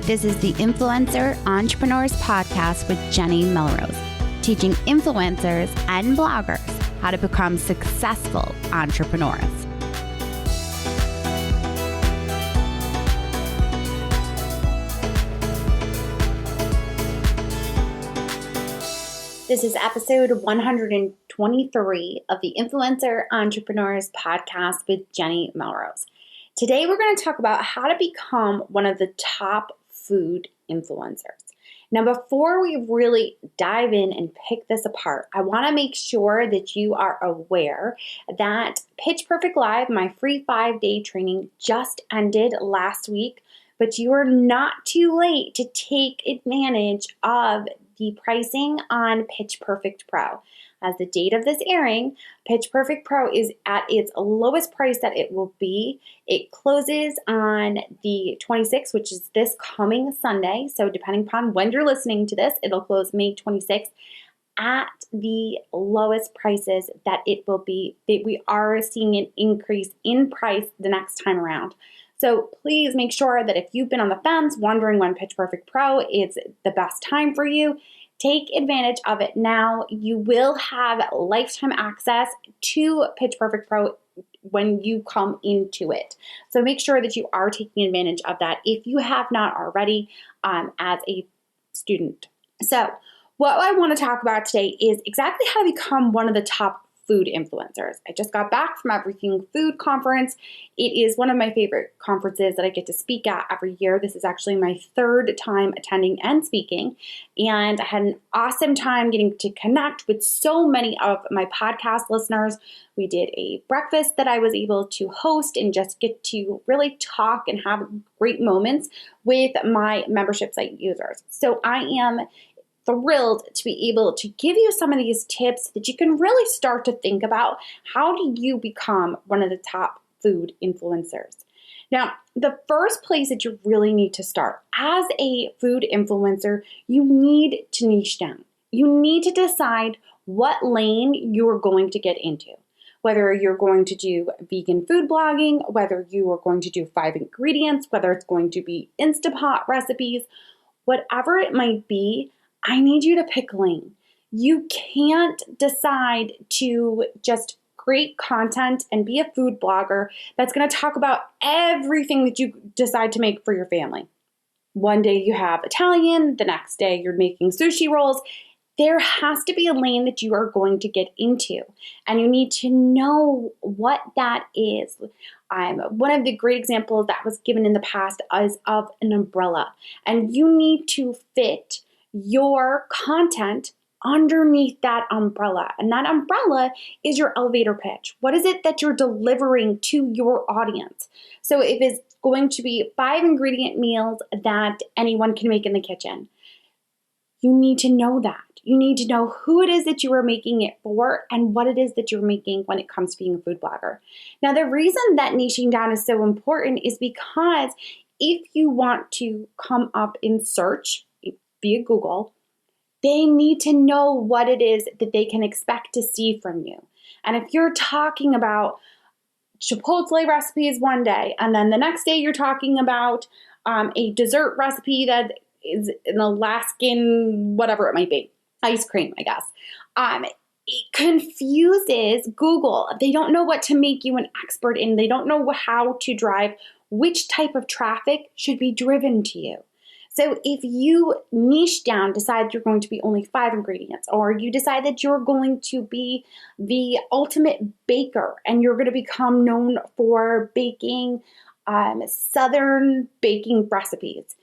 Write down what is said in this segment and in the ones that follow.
This is the Influencer Entrepreneurs Podcast with Jenny Melrose, teaching influencers and bloggers how to become successful entrepreneurs. This is episode 123 of the Influencer Entrepreneurs Podcast with Jenny Melrose. Today, we're going to talk about how to become one of the top food influencers. Now, before we really dive in and pick this apart, I want to make sure that you are aware that Pitch Perfect Live, my free 5-day training, just ended last week, but you are not too late to take advantage of the pricing on Pitch Perfect Pro. As the date of this airing, Pitch Perfect Pro is at its lowest price that it will be. It closes on the 26th, which is this coming Sunday. So depending upon when you're listening to this, it'll close May 26th at the lowest prices that it will be. We are seeing an increase in price the next time around. So please make sure that if you've been on the fence wondering when Pitch Perfect Pro is the best time for you, take advantage of it now. You will have lifetime access to Pitch Perfect Pro when you come into it. So make sure that you are taking advantage of that if you have not already as a student. So what I want to talk about today is exactly how to become one of the top food influencers. I just got back from Everything Food Conference. It is one of my favorite conferences that I get to speak at every year. This is actually my third time attending and speaking, and I had an awesome time getting to connect with so many of my podcast listeners. We did a breakfast that I was able to host and just get to really talk and have great moments with my membership site users. So I am thrilled to be able to give you some of these tips that you can really start to think about. How do you become one of the top food influencers? Now, the first place that you really need to start as a food influencer, you need to niche down. You need to decide what lane you're going to get into. Whether you're going to do vegan food blogging, whether you are going to do 5 ingredients, whether it's going to be Instapot recipes, whatever it might be, I need you to pick a lane. You can't decide to just create content and be a food blogger that's going to talk about everything that you decide to make for your family. One day you have Italian, the next day you're making sushi rolls. There has to be a lane that you are going to get into, and you need to know what that is. One of the great examples that was given in the past is of an umbrella, and you need to fit your content underneath that umbrella. And that umbrella is your elevator pitch. What is it that you're delivering to your audience? So if it's going to be 5 ingredient meals that anyone can make in the kitchen, you need to know that. You need to know who it is that you are making it for and what it is that you're making when it comes to being a food blogger. Now, the reason that niching down is so important is because if you want to come up in search via Google, they need to know what it is that they can expect to see from you. And if you're talking about Chipotle recipes one day, and then the next day you're talking about a dessert recipe that is an Alaskan, whatever it might be, ice cream, I guess, it confuses Google. They don't know what to make you an expert in. They don't know how to drive which type of traffic should be driven to you. So if you niche down, decide you're going to be only 5 ingredients, or you decide that you're going to be the ultimate baker and you're going to become known for baking Southern baking recipes,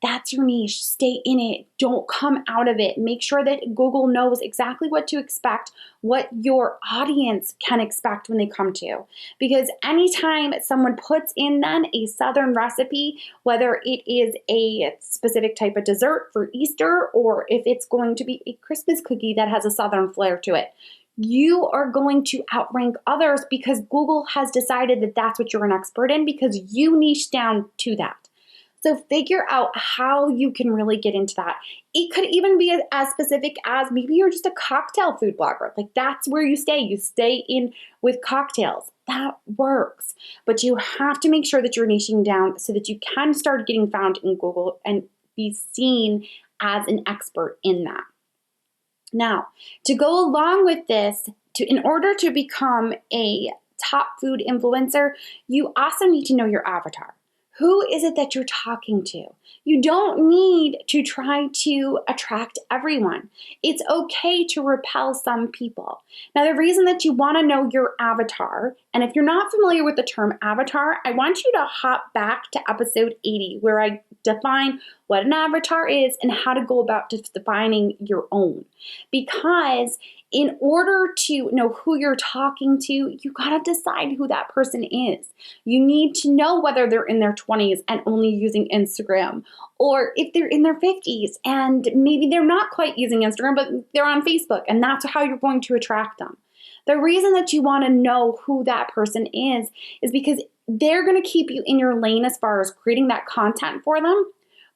that's your niche. Stay in it. Don't come out of it. Make sure that Google knows exactly what to expect, what your audience can expect when they come to you. Because anytime someone puts in then a Southern recipe, whether it is a specific type of dessert for Easter or if it's going to be a Christmas cookie that has a Southern flair to it, you are going to outrank others because Google has decided that that's what you're an expert in because you niche down to that. So figure out how you can really get into that. It could even be as specific as maybe you're just a cocktail food blogger. Like that's where you stay. You stay in with cocktails. that works. But you have to make sure that you're niching down so that you can start getting found in Google and be seen as an expert in that. Now, to go along with this, in order to become a top food influencer, you also need to know your avatar. Who is it that you're talking to? You don't need to try to attract everyone. It's okay to repel some people. Now, the reason that you want to know your avatar, and if you're not familiar with the term avatar, I want you to hop back to episode 80, where I define what an avatar is and how to go about defining your own. Because in order to know who you're talking to, you gotta decide who that person is. You need to know whether they're in their 20s and only using Instagram, or if they're in their 50s and maybe they're not quite using Instagram, but they're on Facebook, and that's how you're going to attract them. The reason that you wanna know who that person is because they're gonna keep you in your lane as far as creating that content for them,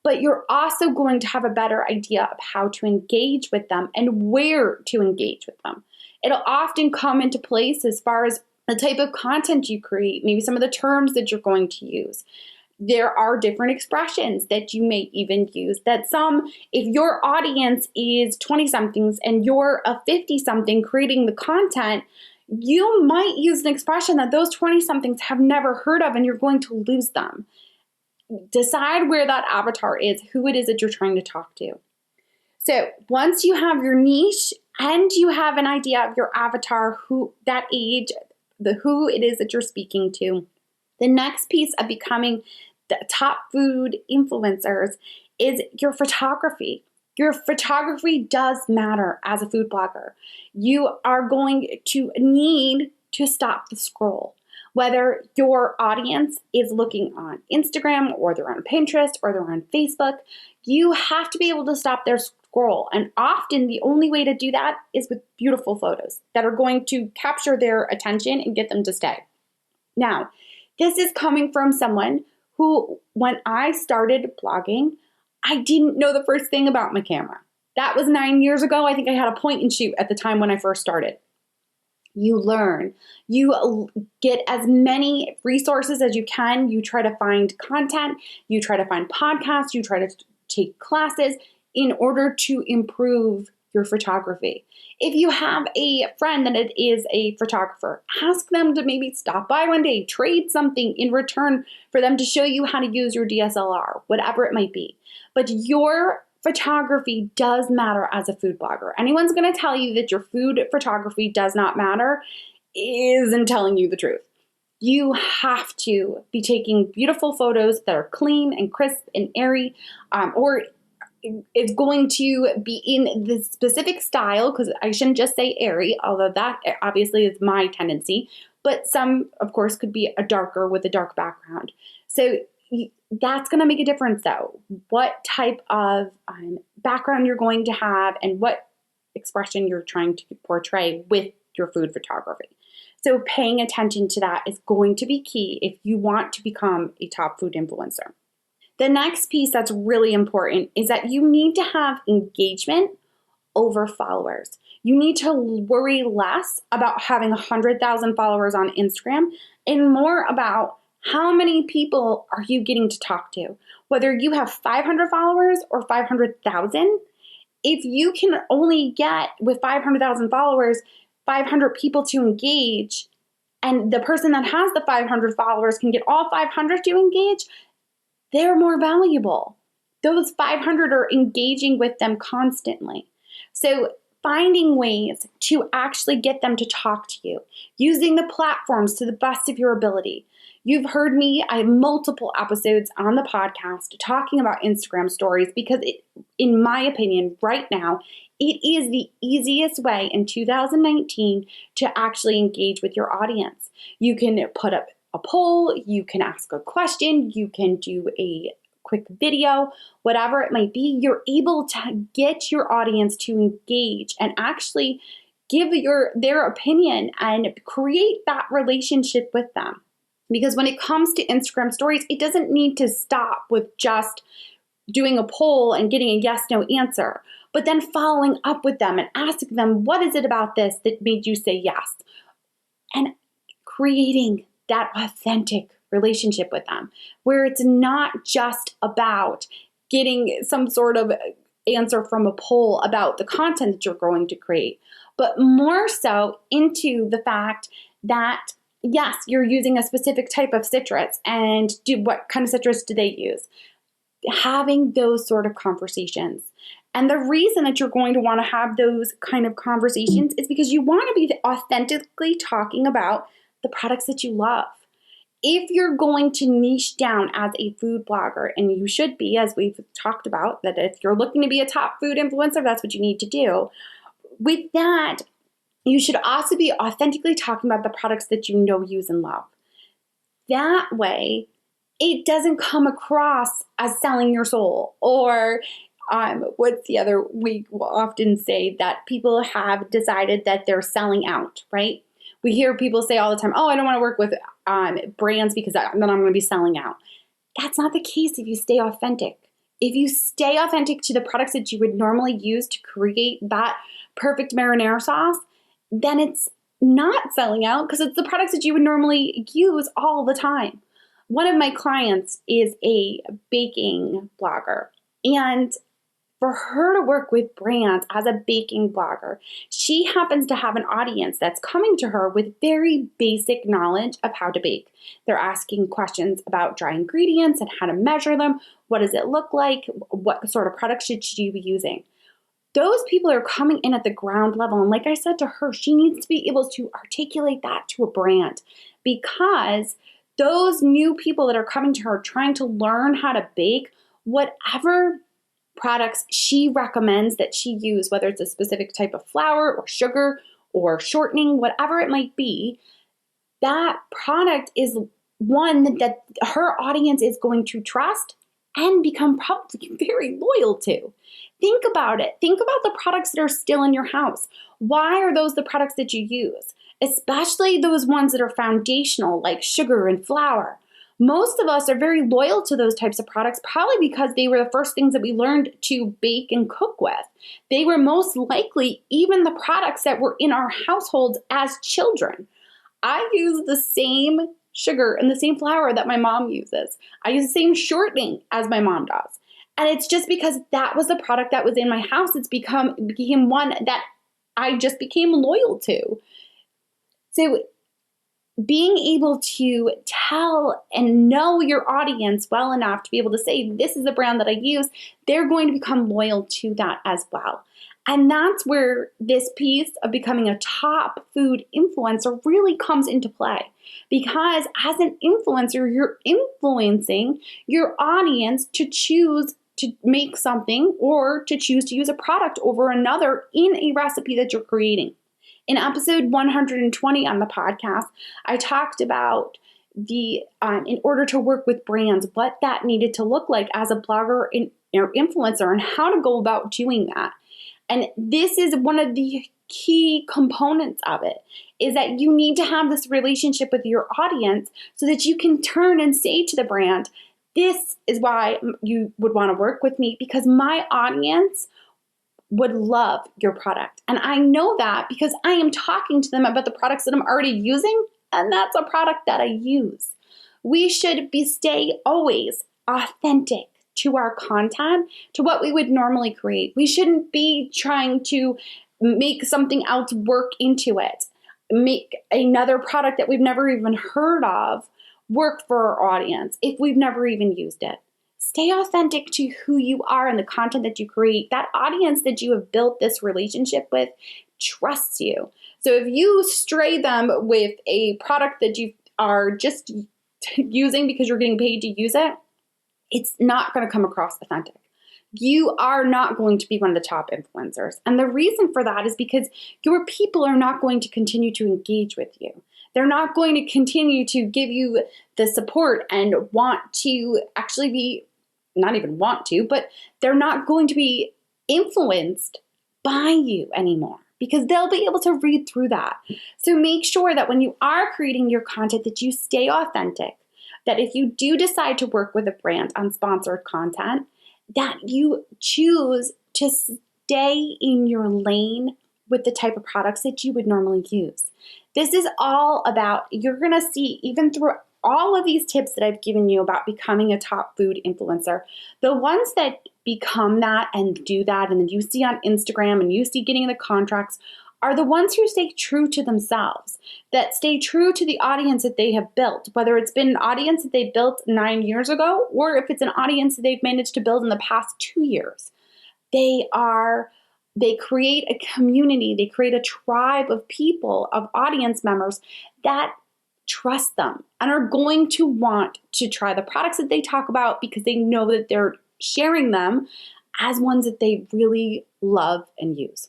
but you're also going to have a better idea of how to engage with them and where to engage with them. It'll often come into place as far as the type of content you create, maybe some of the terms that you're going to use. There are different expressions that you may even use that if your audience is 20-somethings and you're a 50-something creating the content, you might use an expression that those 20-somethings have never heard of and you're going to lose them. Decide where that avatar is, who it is that you're trying to talk to. So once you have your niche and you have an idea of your avatar, who that age, who it is that you're speaking to, the next piece of becoming the top food influencers is your photography. Your photography does matter as a food blogger. You are going to need to stop the scroll. Whether your audience is looking on Instagram or they're on Pinterest or they're on Facebook, you have to be able to stop their scroll. And often the only way to do that is with beautiful photos that are going to capture their attention and get them to stay. Now, this is coming from someone who, when I started blogging, I didn't know the first thing about my camera. That was 9 years ago. I think I had a point and shoot at the time when I first started. You learn. You get as many resources as you can. You try to find content. You try to find podcasts. You try to take classes in order to improve your photography. If you have a friend that is a photographer, ask them to maybe stop by one day, trade something in return for them to show you how to use your DSLR, whatever it might be. But your photography does matter as a food blogger. Anyone's going to tell you that your food photography does not matter isn't telling you the truth. You have to be taking beautiful photos that are clean and crisp and airy, or it's going to be in the specific style, because I shouldn't just say airy, although that obviously is my tendency, but some, of course, could be a darker with a dark background. So that's going to make a difference, though, what type of background you're going to have and what expression you're trying to portray with your food photography. So paying attention to that is going to be key if you want to become a top food influencer. The next piece that's really important is that you need to have engagement over followers. You need to worry less about having 100,000 followers on Instagram and more about how many people are you getting to talk to. Whether you have 500 followers or 500,000, if you can only get, with 500,000 followers, 500 people to engage, and the person that has the 500 followers can get all 500 to engage, they're more valuable. Those 500 are engaging with them constantly. So finding ways to actually get them to talk to you, using the platforms to the best of your ability. You've heard me, I have multiple episodes on the podcast talking about Instagram stories because in my opinion, right now, it is the easiest way in 2019 to actually engage with your audience. You can put up a poll, you can ask a question, you can do a quick video, whatever it might be. You're able to get your audience to engage and actually give their opinion and create that relationship with them. Because when it comes to Instagram stories, it doesn't need to stop with just doing a poll and getting a yes/no answer, but then following up with them and asking them, what is it about this that made you say yes? And creating that authentic relationship with them, where it's not just about getting some sort of answer from a poll about the content that you're going to create, but more so into the fact that, yes, you're using a specific type of citrus, and what kind of citrus do they use? Having those sort of conversations. And the reason that you're going to want to have those kind of conversations is because you want to be authentically talking about the products that you love. If you're going to niche down as a food blogger, and you should be, as we've talked about, that if you're looking to be a top food influencer, that's what you need to do. With that, you should also be authentically talking about the products that you know, use, and love. That way, it doesn't come across as selling your soul, or what's the other, we will often say that people have decided that they're selling out, right? We hear people say all the time, oh, I don't want to work with brands because then I'm going to be selling out. That's not the case if you stay authentic. If you stay authentic to the products that you would normally use to create that perfect marinara sauce, then it's not selling out because it's the products that you would normally use all the time. One of my clients is a baking blogger, and for her to work with brands as a baking blogger, she happens to have an audience that's coming to her with very basic knowledge of how to bake. They're asking questions about dry ingredients and how to measure them. What does it look like? What sort of products should she be using? Those people are coming in at the ground level. And like I said to her, she needs to be able to articulate that to a brand, because those new people that are coming to her trying to learn how to bake, whatever products she recommends that she use, whether it's a specific type of flour or sugar or shortening, whatever it might be, that product is one that her audience is going to trust and become probably very loyal to. Think about it. Think about the products that are still in your house. Why are those the products that you use? Especially those ones that are foundational, like sugar and flour. Most of us are very loyal to those types of products, probably because they were the first things that we learned to bake and cook with. They were most likely even the products that were in our households as children. I use the same sugar and the same flour that my mom uses. I use the same shortening as my mom does. And it's just because that was the product that was in my house. It became one that I just became loyal to. So being able to tell and know your audience well enough to be able to say, this is the brand that I use, they're going to become loyal to that as well. And that's where this piece of becoming a top food influencer really comes into play. Because as an influencer, you're influencing your audience to choose to make something or to choose to use a product over another in a recipe that you're creating. In episode 120 on the podcast, I talked about in order to work with brands, what that needed to look like as a blogger or influencer and how to go about doing that. And this is one of the key components of it, is that you need to have this relationship with your audience so that you can turn and say to the brand, this is why you would want to work with me, because my audience would love your product. And I know that because I am talking to them about the products that I'm already using, and that's a product that I use. We should stay always authentic to our content, to what we would normally create. We shouldn't be trying to make something else work into it, make another product that we've never even heard of work for our audience if we've never even used it. Stay authentic to who you are and the content that you create. That audience that you have built this relationship with trusts you. So if you stray them with a product that you are just using because you're getting paid to use it, it's not going to come across authentic. You are not going to be one of the top influencers. And the reason for that is because your people are not going to continue to engage with you. They're not going to continue to give you the support and want to actually be, not even want to, but they're not going to be influenced by you anymore because they'll be able to read through that. So make sure that when you are creating your content that you stay authentic, that if you do decide to work with a brand on sponsored content, that you choose to stay in your lane with the type of products that you would normally use. This is all about, you're going to see, even through all of these tips that I've given you about becoming a top food influencer, the ones that become that and do that, and then you see on Instagram and you see getting the contracts, are the ones who stay true to themselves, that stay true to the audience that they have built, whether it's been an audience that they built 9 years ago, or if it's an audience that they've managed to build in the past 2 years. They create a community, they create a tribe of people, of audience members that trust them and are going to want to try the products that they talk about because they know that they're sharing them as ones that they really love and use.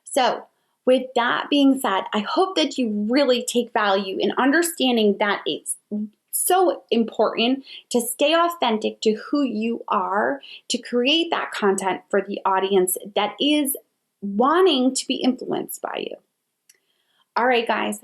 So, with that being said, I hope that you really take value in understanding that it's so important to stay authentic to who you are, to create that content for the audience that is wanting to be influenced by you. All right, guys.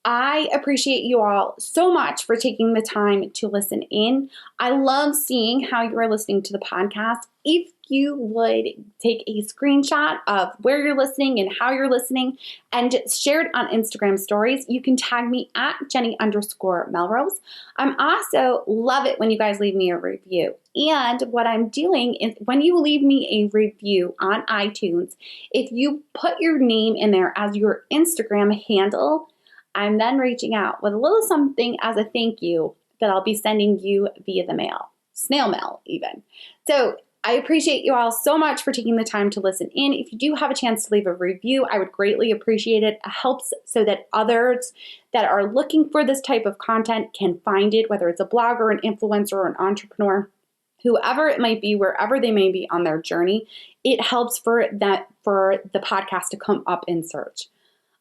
I appreciate you all so much for taking the time to listen in. I love seeing how you are listening to the podcast. If you would take a screenshot of where you're listening and how you're listening and share it on Instagram stories, you can tag me at Jenny_Melrose. I'm also love it when you guys leave me a review. And what I'm doing is when you leave me a review on iTunes, if you put your name in there as your Instagram handle, I'm then reaching out with a little something as a thank you that I'll be sending you via the mail, snail mail even. So I appreciate you all so much for taking the time to listen in. If you do have a chance to leave a review, I would greatly appreciate it. It helps so that others that are looking for this type of content can find it, whether it's a blogger, an influencer, or an entrepreneur, whoever it might be, wherever they may be on their journey. It helps for the podcast to come up in search.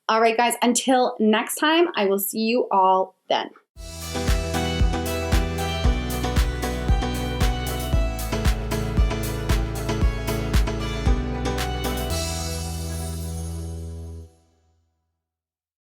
All right, guys, until next time, I will see you all then.